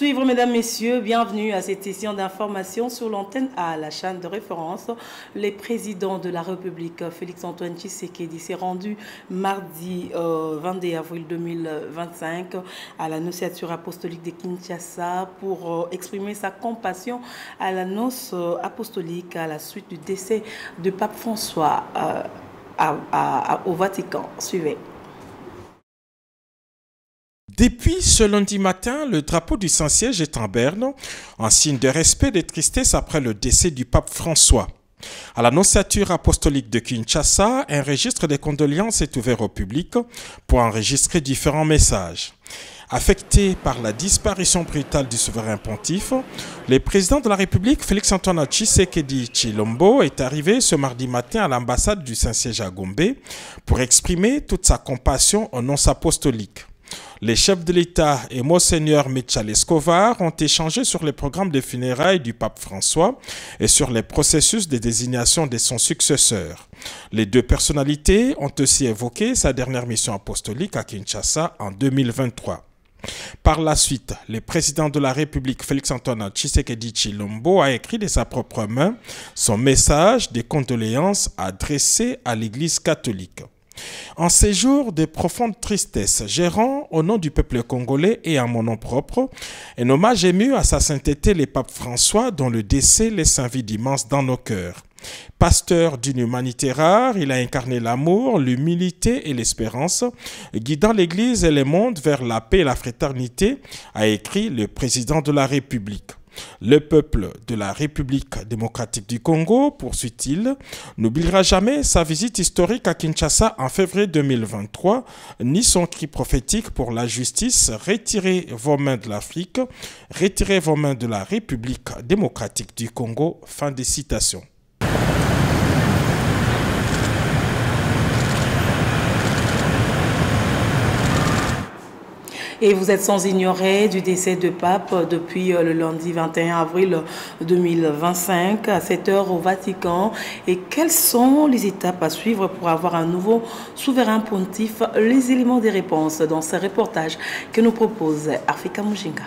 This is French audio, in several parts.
poursuivre, mesdames, messieurs, bienvenue à cette session d'information sur l'antenne à la chaîne de référence. Le président de la République, Félix-Antoine Tshisekedi, s'est rendu mardi 22 avril 2025 à la Nonciature apostolique de Kinshasa pour exprimer sa compassion à la noce apostolique à la suite du décès du pape François au Vatican. Suivez. Depuis ce lundi matin, le drapeau du Saint-Siège est en berne, en signe de respect et de tristesse après le décès du pape François. À la Nonciature apostolique de Kinshasa, un registre de condoléances est ouvert au public pour enregistrer différents messages. Affecté par la disparition brutale du souverain pontife, le président de la République, Félix-Antoine Tshisekedi Tshilombo, est arrivé ce mardi matin à l'ambassade du Saint-Siège à Gombe pour exprimer toute sa compassion aux nonces apostoliques. Les chefs de l'État et Monseigneur Michel Escovar ont échangé sur les programmes de funérailles du pape François et sur les processus de désignation de son successeur. Les deux personnalités ont aussi évoqué sa dernière mission apostolique à Kinshasa en 2023. Par la suite, le président de la République Félix-Antoine Tshisekedi Tshilombo a écrit de sa propre main son message de condoléances adressé à l'Église catholique. En ces jours de profonde tristesse, je rends au nom du peuple congolais et à mon nom propre un hommage ému à sa sainteté le pape François dont le décès laisse un vide immense dans nos cœurs. Pasteur d'une humanité rare, il a incarné l'amour, l'humilité et l'espérance, guidant l'Église et le monde vers la paix et la fraternité, a écrit le président de la République. Le peuple de la République démocratique du Congo, poursuit-il, n'oubliera jamais sa visite historique à Kinshasa en février 2023, ni son cri prophétique pour la justice « Retirez vos mains de l'Afrique, retirez vos mains de la République démocratique du Congo ». Fin de citation. Et vous êtes sans ignorer du décès de pape depuis le lundi 21 avril 2025 à 7 h au Vatican. Et quelles sont les étapes à suivre pour avoir un nouveau souverain pontife? Les éléments des réponses dans ce reportage que nous propose Afrika Mujinga.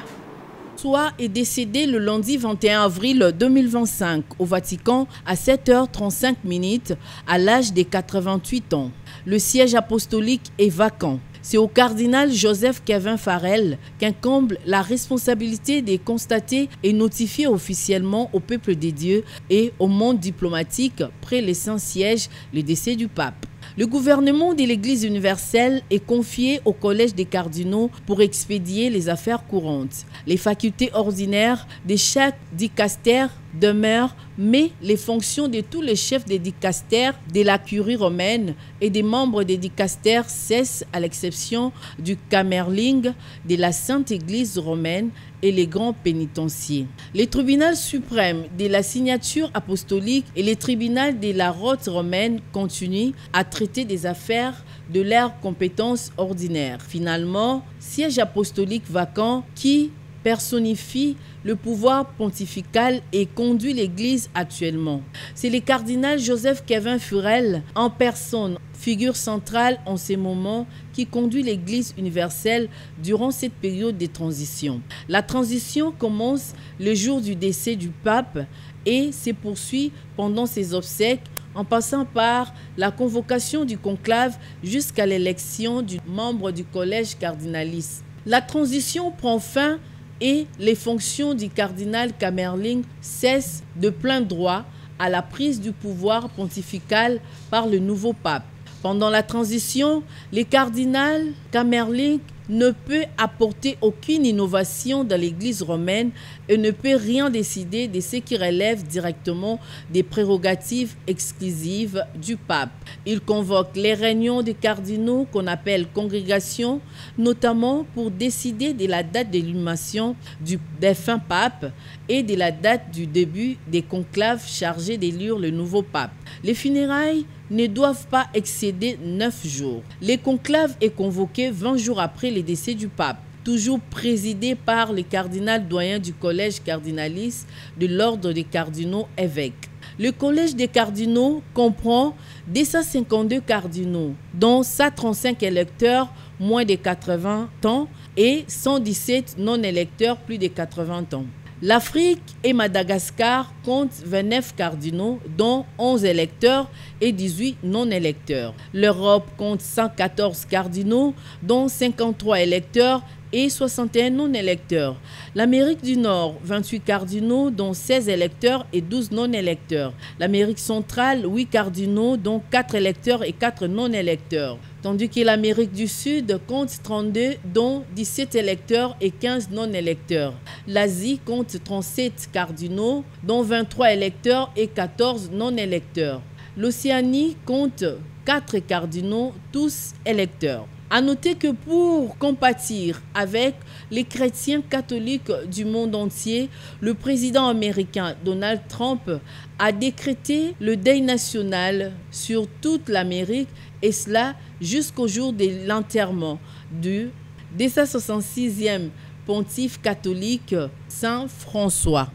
François est décédé le lundi 21 avril 2025 au Vatican à 7h35 à l'âge de 88 ans. Le siège apostolique est vacant. C'est au cardinal Joseph Kevin Farrell qu'incombe la responsabilité de constater et notifier officiellement au peuple des dieux et au monde diplomatique près le Saint-Siège le décès du pape. Le gouvernement de l'Église universelle est confié au collège des cardinaux pour expédier les affaires courantes. Les facultés ordinaires de chaque dicastère demeurent, mais les fonctions de tous les chefs des dicastères de la curie romaine et des membres des dicastères cessent à l'exception du Camerling de la Sainte Église romaine et les grands pénitenciers. Le tribunal suprême de la signature apostolique et le tribunal de la rote romaine continuent à traiter des affaires de leurs compétences ordinaires. Finalement, siège apostolique vacant qui personnifie le pouvoir pontifical et conduit l'Église actuellement. C'est le cardinal Joseph Kevin Farrell en personne, figure centrale en ces moments, qui conduit l'Église universelle durant cette période de transition. La transition commence le jour du décès du pape et se poursuit pendant ses obsèques en passant par la convocation du conclave jusqu'à l'élection du membre du collège cardinaliste. La transition prend fin et les fonctions du cardinal Camerling cessent de plein droit à la prise du pouvoir pontifical par le nouveau pape. Pendant la transition, le cardinal Camerling ne peut apporter aucune innovation dans l'Église romaine et ne peut rien décider de ce qui relève directement des prérogatives exclusives du pape. Il convoque les réunions des cardinaux qu'on appelle congrégations, notamment pour décider de la date d'illumation du défunt pape et de la date du début des conclaves chargés d'élire le nouveau pape. Les funérailles ne doivent pas excéder 9 jours. Le conclave est convoqué 20 jours après le décès du pape, toujours présidé par le cardinal doyen du collège cardinaliste de l'ordre des cardinaux évêques. Le collège des cardinaux comprend 252 cardinaux, dont 135 électeurs moins de 80 ans, et 117 non-électeurs plus de 80 ans. L'Afrique et Madagascar comptent 29 cardinaux, dont 11 électeurs et 18 non-électeurs. L'Europe compte 114 cardinaux, dont 53 électeurs et 61 non-électeurs. L'Amérique du Nord, 28 cardinaux, dont 16 électeurs et 12 non-électeurs. L'Amérique centrale, 8 cardinaux, dont 4 électeurs et 4 non-électeurs. Tandis que l'Amérique du Sud compte 32, dont 17 électeurs et 15 non-électeurs. L'Asie compte 37 cardinaux, dont 23 électeurs et 14 non-électeurs. L'Océanie compte 4 cardinaux, tous électeurs. À noter que pour compatir avec les chrétiens catholiques du monde entier, le président américain Donald Trump a décrété le deuil national sur toute l'Amérique, et cela jusqu'au jour de l'enterrement du 266e pontife catholique Saint François.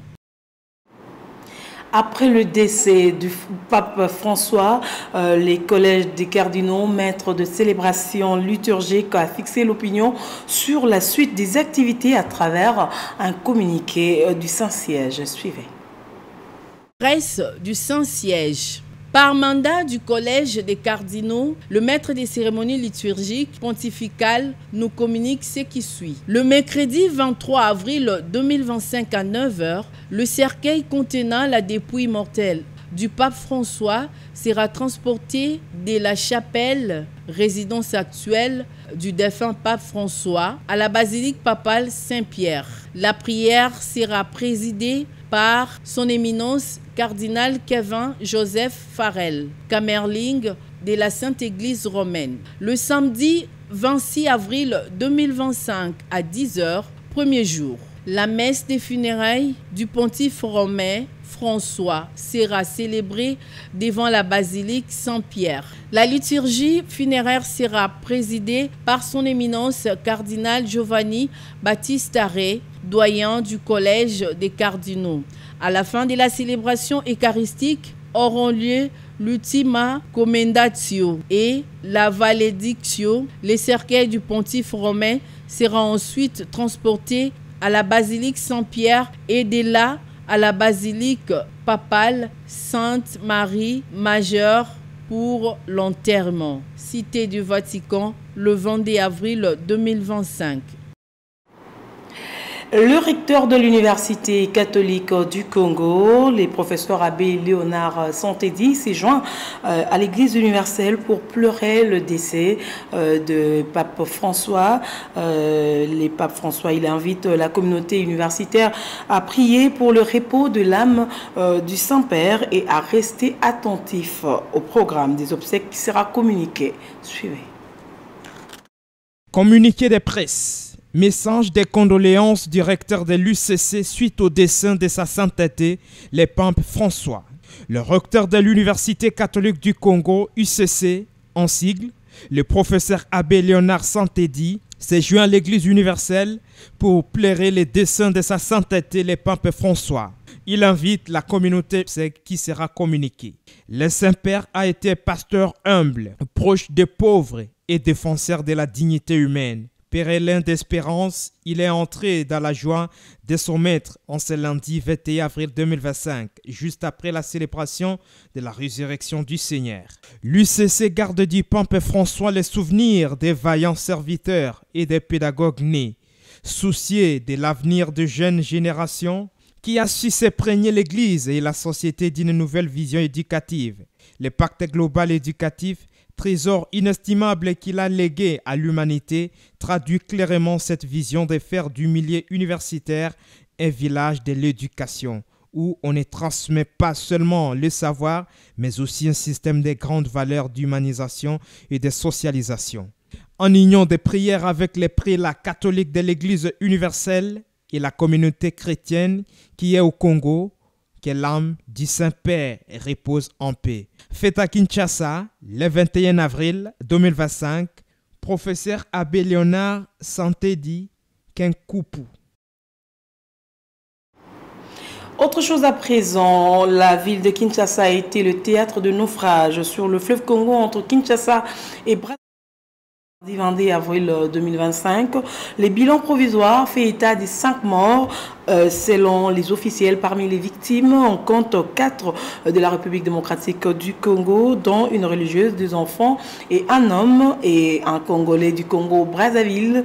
Après le décès du pape François, les collèges des cardinaux, maîtres de célébration liturgique, a fixé l'opinion sur la suite des activités à travers un communiqué du Saint-Siège. Suivez. Presse du Saint-Siège. Par mandat du Collège des cardinaux, le maître des cérémonies liturgiques pontificales nous communique ce qui suit. Le mercredi 23 avril 2025 à 9 h, le cercueil contenant la dépouille mortelle du pape François sera transporté de la chapelle, résidence actuelle du défunt pape François, à la basilique papale Saint-Pierre. La prière sera présidée par son éminence cardinal Kevin Joseph Farrell, Camerling de la Sainte Église romaine. Le samedi 26 avril 2025 à 10 h, premier jour, la messe des funérailles du pontife romain François sera célébrée devant la basilique Saint-Pierre. La liturgie funéraire sera présidée par son éminence cardinal Giovanni Battista Re, doyen du Collège des cardinaux. À la fin de la célébration eucharistique auront lieu l'ultima commendatio et la valedictio. Les cercueils du pontife romain seront ensuite transportés à la basilique Saint-Pierre et de là à la basilique papale Sainte-Marie Majeure pour l'enterrement. Cité du Vatican, le 22 avril 2025. Le recteur de l'Université catholique du Congo, le professeur Abbé Léonard Santedi, s'est joint à l'Église universelle pour pleurer le décès de pape François. Le pape François, il invite la communauté universitaire à prier pour le repos de l'âme du Saint-Père et à rester attentif au programme des obsèques qui sera communiqué. Suivez. Communiqué de presse. Message des condoléances du recteur de l'UCC suite au décès de sa sainteté, le pape François. Le recteur de l'Université catholique du Congo, UCC, en sigle, le professeur Abbé Léonard Santedi, s'est joint à l'Église universelle pour pleurer le décès de sa sainteté, le pape François. Il invite la communauté qui sera communiquée. Le Saint-Père a été pasteur humble, proche des pauvres et défenseur de la dignité humaine. Pérélin d'espérance, il est entré dans la joie de son maître en ce lundi 21 avril 2025, juste après la célébration de la résurrection du Seigneur. L'UCC garde du pape François les souvenirs des vaillants serviteurs et des pédagogues nés, souciés de l'avenir de jeunes générations, qui a su s'imprégner l'Église et la société d'une nouvelle vision éducative. Le pacte global éducatif, trésor inestimable qu'il a légué à l'humanité, traduit clairement cette vision de faire du milieu universitaire un village de l'éducation, où on ne transmet pas seulement le savoir, mais aussi un système de grandes valeurs d'humanisation et de socialisation. En union de prières avec les prélats catholiques de l'Église universelle et la communauté chrétienne qui est au Congo, que l'âme du Saint-Père repose en paix. Fête à Kinshasa, le 21 avril 2025, professeur Abbé Léonard Santedi Kenkupu. Autre chose à présent, la ville de Kinshasa a été le théâtre de naufrage sur le fleuve Congo entre Kinshasa et Brazzaville. Le 22 avril 2025, le bilan provisoire fait état de 5 morts selon les officiels. Parmi les victimes, on compte 4 de la République démocratique du Congo, dont une religieuse, 2 enfants et un homme et un Congolais du Congo Brazzaville.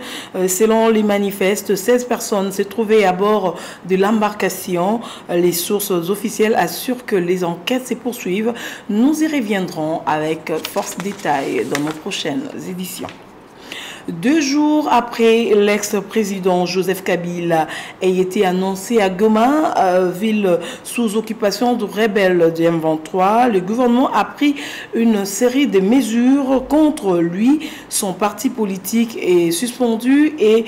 Selon les manifestes, 16 personnes se trouvaient à bord de l'embarcation. Les sources officielles assurent que les enquêtes se poursuivent. Nous y reviendrons avec force détail dans nos prochaines éditions. 2 jours après l'ex-président Joseph Kabila ait été annoncé à Goma, ville sous occupation de rebelles du M23, le gouvernement a pris une série de mesures contre lui. Son parti politique est suspendu et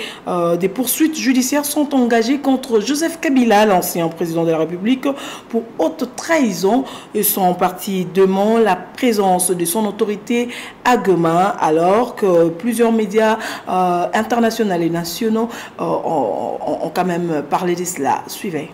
des poursuites judiciaires sont engagées contre Joseph Kabila, l'ancien président de la République, pour haute trahison. Et son parti demande la présence de son autorité à Goma, alors que plusieurs médias internationaux et nationaux ont quand même parlé de cela. Suivez.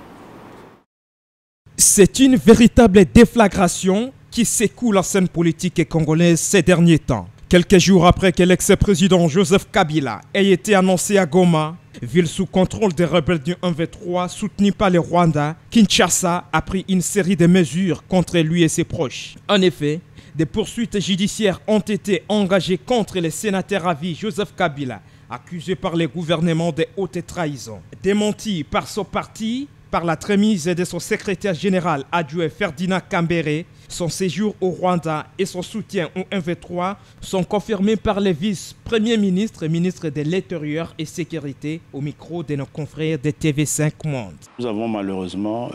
C'est une véritable déflagration qui secoue la scène politique congolaise ces derniers temps. Quelques jours après que l'ex-président Joseph Kabila ait été annoncé à Goma, ville sous contrôle des rebelles du M23 soutenus par le Rwanda, Kinshasa a pris une série de mesures contre lui et ses proches. En effet, des poursuites judiciaires ont été engagées contre le sénateur à vie Joseph Kabila, accusé par le gouvernement de haute trahison. Démenti par son parti, par la trémise de son secrétaire général adjoint Ferdinand Kambere, son séjour au Rwanda et son soutien au M23 sont confirmés par le vice-premier ministre et ministre de l'Intérieur et Sécurité au micro de nos confrères de TV5 Monde. Nous avons malheureusement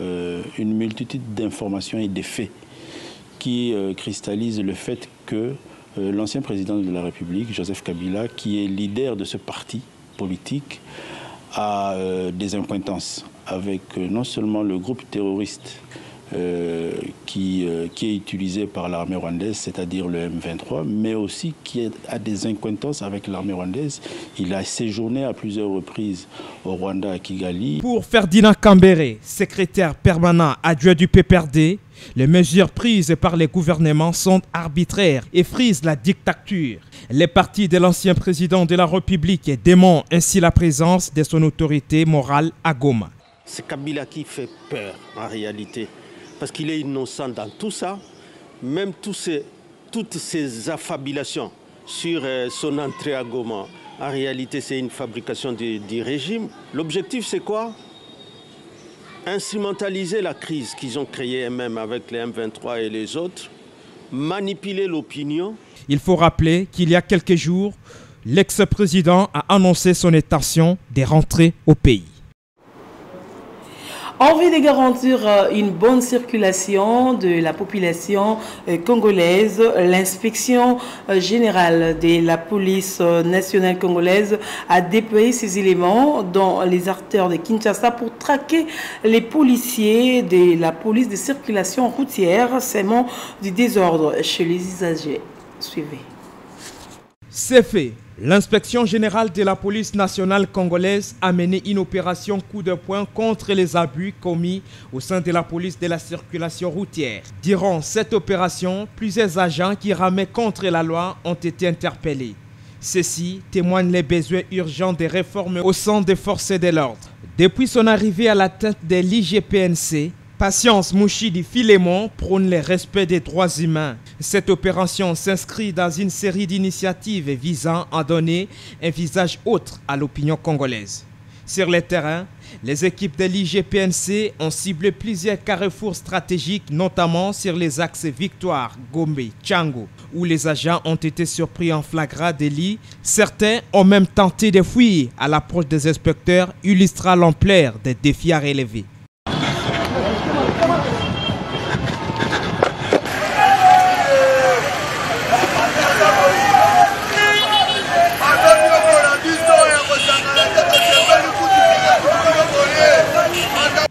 une multitude d'informations et de faits qui cristallise le fait que l'ancien président de la République, Joseph Kabila, qui est leader de ce parti politique, a des accointances avec non seulement le groupe terroriste qui est utilisé par l'armée rwandaise, c'est-à-dire le M23, mais aussi qui a des accointances avec l'armée rwandaise. Il a séjourné à plusieurs reprises au Rwanda, à Kigali. Pour Ferdinand Kambere, secrétaire permanent adjoint du PPRD, les mesures prises par les gouvernements sont arbitraires et frisent la dictature. Les partis de l'ancien président de la République démontrent ainsi la présence de son autorité morale à Goma. C'est Kabila qui fait peur en réalité, parce qu'il est innocent dans tout ça, même toutes ces affabulations sur son entrée à Goma. En réalité, c'est une fabrication du régime. L'objectif, c'est quoi? Instrumentaliser la crise qu'ils ont créée eux-mêmes avec les M23 et les autres, manipuler l'opinion. Il faut rappeler qu'il y a quelques jours, l'ex-président a annoncé son intention de rentrer au pays. Envie de garantir une bonne circulation de la population congolaise, l'inspection générale de la police nationale congolaise a déployé ses éléments dans les artères de Kinshasa pour traquer les policiers de la police de circulation routière, sémant du désordre chez les usagers. Suivez. C'est fait. L'inspection générale de la police nationale congolaise a mené une opération coup de poing contre les abus commis au sein de la police de la circulation routière. Durant cette opération, plusieurs agents qui ramaient contre la loi ont été interpellés. Ceci témoigne les besoins urgents des réformes au sein des forces de l'ordre. Depuis son arrivée à la tête de l'IGPNC, Patience Mouchidi Filémon prône le respect des droits humains. Cette opération s'inscrit dans une série d'initiatives visant à donner un visage autre à l'opinion congolaise. Sur le terrain, les équipes de l'IGPNC ont ciblé plusieurs carrefours stratégiques, notamment sur les axes Victoire, Gombe, Tchango, où les agents ont été surpris en flagrant délit. Certains ont même tenté de fuir à l'approche des inspecteurs, illustrant l'ampleur des défis à relever.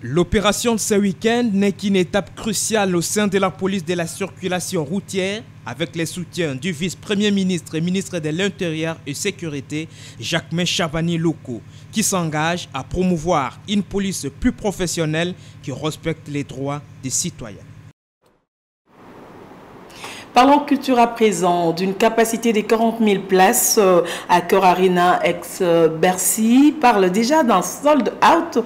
L'opération de ce week-end n'est qu'une étape cruciale au sein de la police de la circulation routière avec le soutien du vice-premier ministre et ministre de l'Intérieur et Sécurité, Jacquemain Chabani-Loko, qui s'engage à promouvoir une police plus professionnelle qui respecte les droits des citoyens. Parlons culture à présent. D'une capacité de 40 000 places, Accor Arena ex-Bercy parle déjà d'un sold out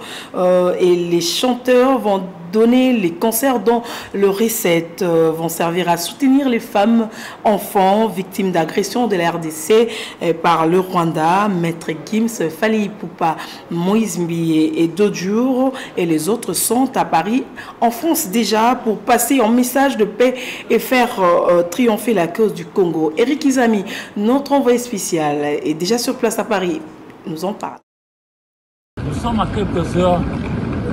et les chanteurs vont donner les concerts dont le recette vont servir à soutenir les femmes, enfants victimes d'agressions de la RDC par le Rwanda. Maître Gims, Fally Ipupa, Moïse Mbié et Dodjour et les autres sont à Paris, en France déjà, pour passer un message de paix et faire triompher la cause du Congo. Eric Izami, notre envoyé spécial, est déjà sur place à Paris, nous en parle. Nous sommes à quelques heures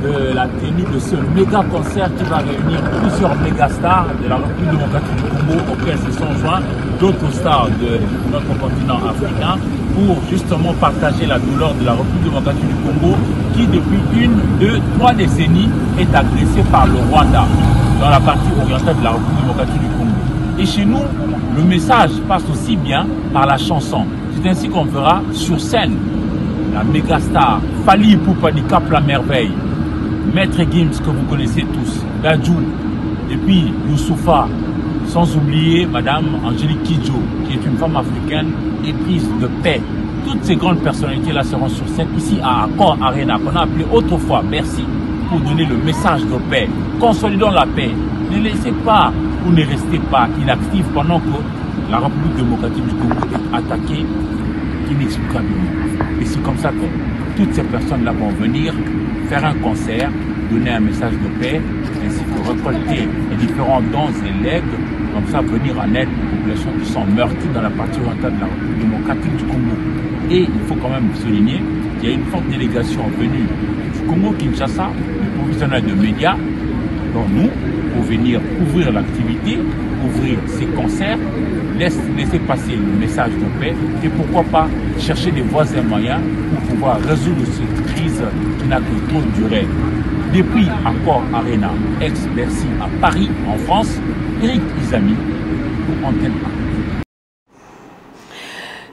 de la tenue de ce méga concert qui va réunir plusieurs méga stars de la République démocratique du Congo auxquels se sont joints d'autres stars de notre continent africain pour justement partager la douleur de la République démocratique du Congo qui depuis 1, 2, 3 décennies est agressée par le Rwanda dans la partie orientale de la République démocratique du Congo. Et chez nous, le message passe aussi bien par la chanson. C'est ainsi qu'on verra sur scène la méga star Fally Ipupa du Cap La Merveille, Maître Gims que vous connaissez tous, Dadju, et puis Youssoufa, sans oublier Madame Angélique Kidjo, qui est une femme africaine éprise de paix. Toutes ces grandes personnalités-là seront sur scène ici à Accor Arena, qu'on a appelé autrefois Bercy, pour donner le message de paix. Consolidons la paix. Ne laissez pas ou ne restez pas inactifs pendant que la République démocratique du Congo est attaquée inexplicablement. Et c'est comme ça que toutes ces personnes-là vont venir faire un concert, donner un message de paix, ainsi que récolter les différents dons et legs, comme ça venir en aide aux populations qui sont meurtries dans la partie orientale de la République démocratique du Congo. Et il faut quand même souligner qu'il y a une forte délégation venue du Congo-Kinshasa, du professionnel de médias, dont nous, pour venir couvrir l'activité, ouvrir ces concerts, laisser passer le message de paix et pourquoi pas chercher des voies et moyens pour pouvoir résoudre cette crise qui n'a que trop duré. Depuis Accor Arena, ex-Bercy à Paris, en France, Eric Izami pour Antenne A.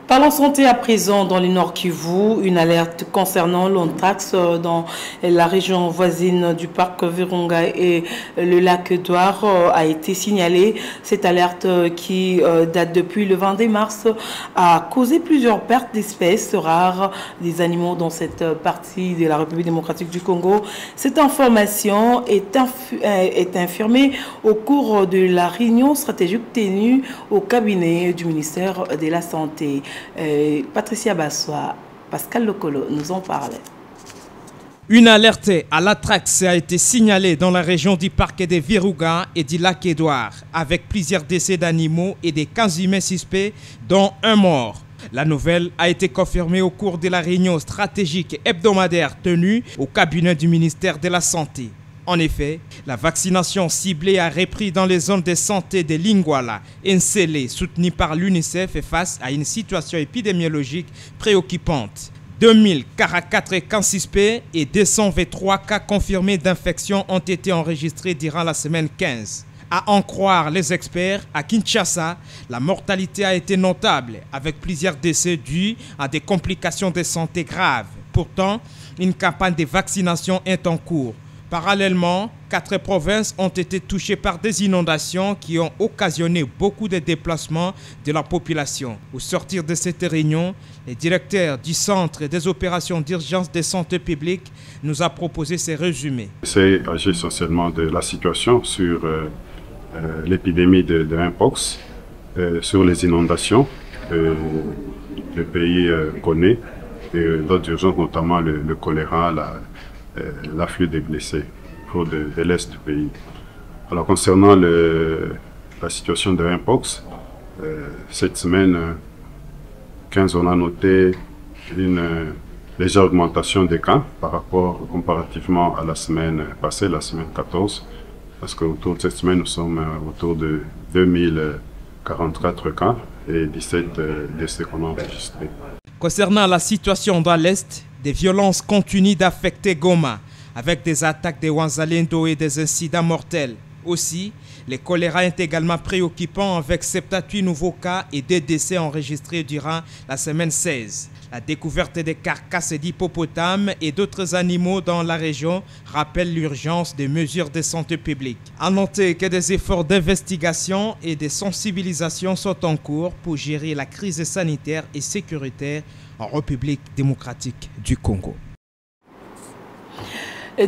Parlons santé à présent dans le Nord Kivu. Une alerte concernant l'anthrax dans la région voisine du parc Virunga et le lac Edouard a été signalée. Cette alerte qui date depuis le 22 mars a causé plusieurs pertes d'espèces rares des animaux dans cette partie de la République démocratique du Congo. Cette information est infirmée au cours de la réunion stratégique tenue au cabinet du ministère de la Santé. Patricia Bassois, Pascal Lokolo nous en parlait. Une alerte à l'anthrax a été signalée dans la région du parc des Virunga et du lac Edouard, avec plusieurs décès d'animaux et des 15 humains suspects, dont un mort. La nouvelle a été confirmée au cours de la réunion stratégique hebdomadaire tenue au cabinet du ministère de la Santé. En effet, la vaccination ciblée a repris dans les zones de santé de Lingwala et Nsele, soutenue par l'UNICEF, fait face à une situation épidémiologique préoccupante. 2044 cas suspects et 223 cas confirmés d'infection ont été enregistrés durant la semaine 15. À en croire les experts, à Kinshasa, la mortalité a été notable, avec plusieurs décès dus à des complications de santé graves. Pourtant, une campagne de vaccination est en cours. Parallèlement, 4 provinces ont été touchées par des inondations qui ont occasionné beaucoup de déplacements de la population. Au sortir de cette réunion, le directeur du Centre des opérations d'urgence de santé publique nous a proposé ces résumés. C'est essentiellement de la situation sur l'épidémie de Mpox, sur les inondations que le pays connaît, et d'autres urgences, notamment le choléra, l'afflux des blessés de l'Est du pays. Alors concernant la situation de Mpox, cette semaine 15, on a noté une légère augmentation des cas comparativement à la semaine passée, la semaine 14, parce qu'autour de cette semaine, nous sommes autour de 2044 cas et 17 décès qu'on a enregistrés. Concernant la situation dans l'Est, des violences continuent d'affecter Goma, avec des attaques de Wanzalendo et des incidents mortels. Aussi, le choléra est également préoccupant avec 78 nouveaux cas et 2 décès enregistrés durant la semaine 16. La découverte des carcasses d'hippopotames et d'autres animaux dans la région rappelle l'urgence des mesures de santé publique. À noter que des efforts d'investigation et de sensibilisation sont en cours pour gérer la crise sanitaire et sécuritaire en République démocratique du Congo.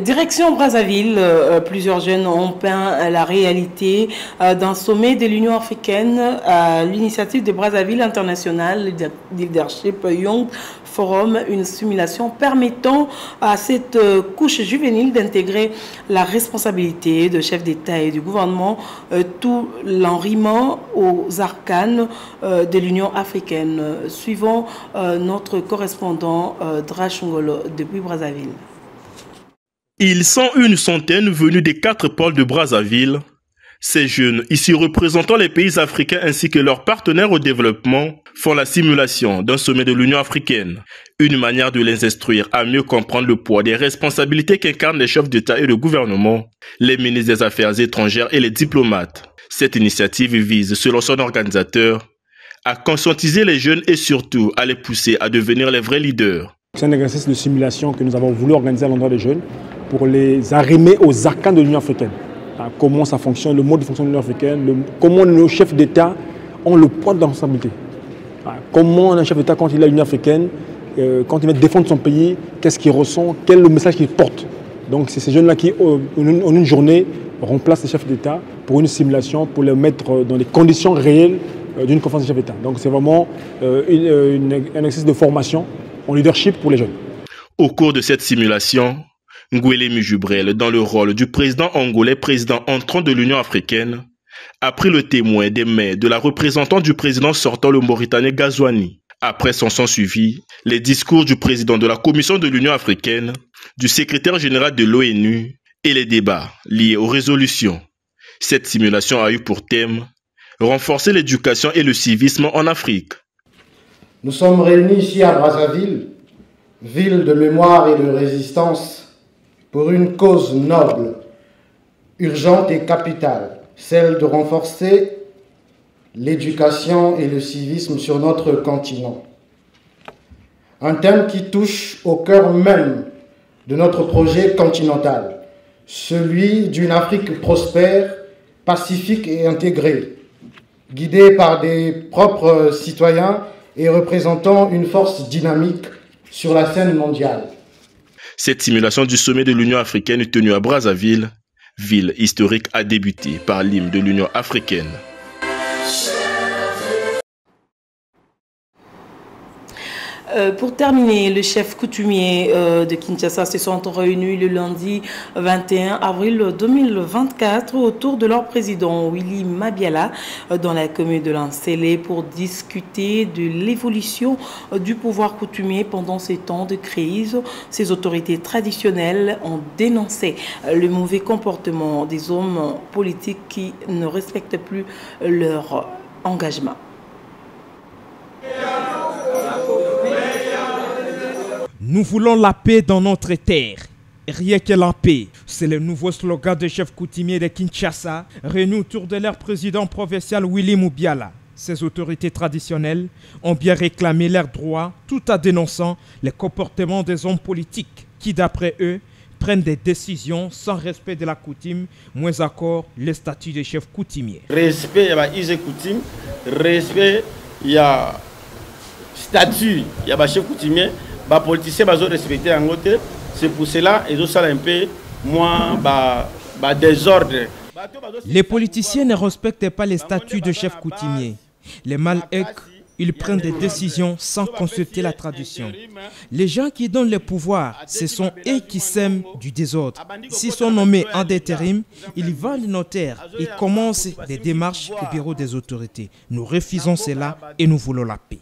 Direction Brazzaville, plusieurs jeunes ont peint la réalité d'un sommet de l'Union africaine à l'initiative de Brazzaville International Leadership Young Forum, une simulation permettant à cette couche juvénile d'intégrer la responsabilité de chef d'État et du gouvernement, tout l'enriement aux arcanes de l'Union africaine. Suivons notre correspondant Drachungolo depuis Brazzaville. Ils sont une centaine venus des 4 pôles de Brazzaville. Ces jeunes, ici représentant les pays africains ainsi que leurs partenaires au développement, font la simulation d'un sommet de l'Union africaine. Une manière de les instruire à mieux comprendre le poids des responsabilités qu'incarnent les chefs d'État et de gouvernement, les ministres des Affaires étrangères et les diplomates. Cette initiative vise, selon son organisateur, à conscientiser les jeunes et surtout à les pousser à devenir les vrais leaders. C'est un exercice de simulation que nous avons voulu organiser à l'endroit des jeunes pour les arrimer aux arcanes de l'Union africaine. Comment ça fonctionne, le mode de fonction de l'Union africaine, comment nos chefs d'État ont le poids de la responsabilité. Comment un chef d'État, quand il est à l'Union africaine, quand il va défendre son pays, qu'est-ce qu'il ressent, quel est le message qu'il porte. Donc c'est ces jeunes-là qui, en une journée, remplacent les chefs d'État pour une simulation, pour les mettre dans les conditions réelles d'une conférence des chefs d'État. Donc c'est vraiment un exercice de formation en leadership pour les jeunes. Au cours de cette simulation, Nguele Mujubrel, dans le rôle du président angolais, président entrant de l'Union africaine, a pris le témoin des mains de la représentante du président sortant, le Mauritanien Gazouani. Après s'en sont suivis les discours du président de la Commission de l'Union africaine, du secrétaire général de l'ONU et les débats liés aux résolutions. Cette simulation a eu pour thème renforcer l'éducation et le civisme en Afrique. Nous sommes réunis ici à Brazzaville, ville de mémoire et de résistance, pour une cause noble, urgente et capitale, celle de renforcer l'éducation et le civisme sur notre continent. Un thème qui touche au cœur même de notre projet continental, celui d'une Afrique prospère, pacifique et intégrée, guidée par des propres citoyens et représentant une force dynamique sur la scène mondiale. Cette simulation du sommet de l'Union africaine tenue à Brazzaville, ville historique, a débuté par l'hymne de l'Union africaine. Pour terminer, le chef coutumier de Kinshasa se sont réunis le lundi 21 avril 2024 autour de leur président Willy Mabiala dans la commune de Lansele pour discuter de l'évolution du pouvoir coutumier pendant ces temps de crise. Ces autorités traditionnelles ont dénoncé le mauvais comportement des hommes politiques qui ne respectent plus leur engagement. Nous voulons la paix dans notre terre. Rien que la paix. C'est le nouveau slogan des chefs coutumiers de Kinshasa, réunis autour de leur président provincial Willy Mabiala. Ces autorités traditionnelles ont bien réclamé leurs droits tout en dénonçant les comportements des hommes politiques qui, d'après eux, prennent des décisions sans respect de la coutume, moins encore le statut des chefs coutumiers. Respect, il y a coutume, respect, il y a statut, il y a chef coutumier. Les politiciens ont respecté en côté, c'est pour cela qu'ils ont un peu moins désordre. Les politiciens ne respectent pas les statuts de chef coutumier. Les Malhèques, ils prennent des décisions sans consulter la tradition. Les gens qui donnent le pouvoir, ce sont eux qui sèment du désordre. S'ils sont nommés en intérim, ils vont le notaire et commencent des démarches au bureau des autorités. Nous refusons cela et nous voulons la paix.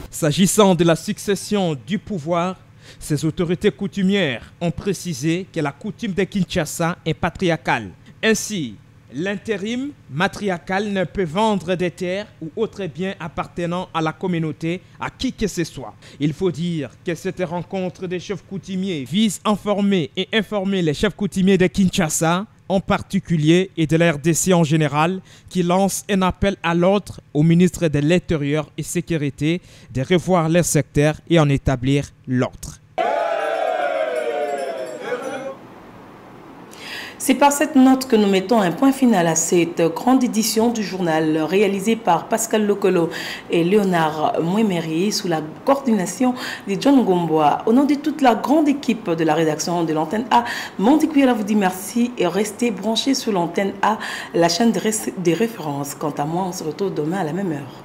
S'agissant de la succession du pouvoir, ces autorités coutumières ont précisé que la coutume de Kinshasa est patriarcale. Ainsi, L'intérim matriarcal ne peut vendre des terres ou autres biens appartenant à la communauté à qui que ce soit. Il faut dire que cette rencontre des chefs coutumiers vise à informer et informer les chefs coutumiers de Kinshasa en particulier et de la RDC en général, qui lance un appel à l'ordre au ministre de l'Intérieur et Sécurité de revoir leur secteur et en établir l'ordre. C'est par cette note que nous mettons un point final à cette grande édition du journal réalisée par Pascal Lokolo et Léonard Mouemeri sous la coordination de John Gomboa. Au nom de toute la grande équipe de la rédaction de l'antenne A, Mondi Kouya vous dit merci et restez branchés sur l'antenne A, la chaîne des références. Quant à moi, on se retrouve demain à la même heure.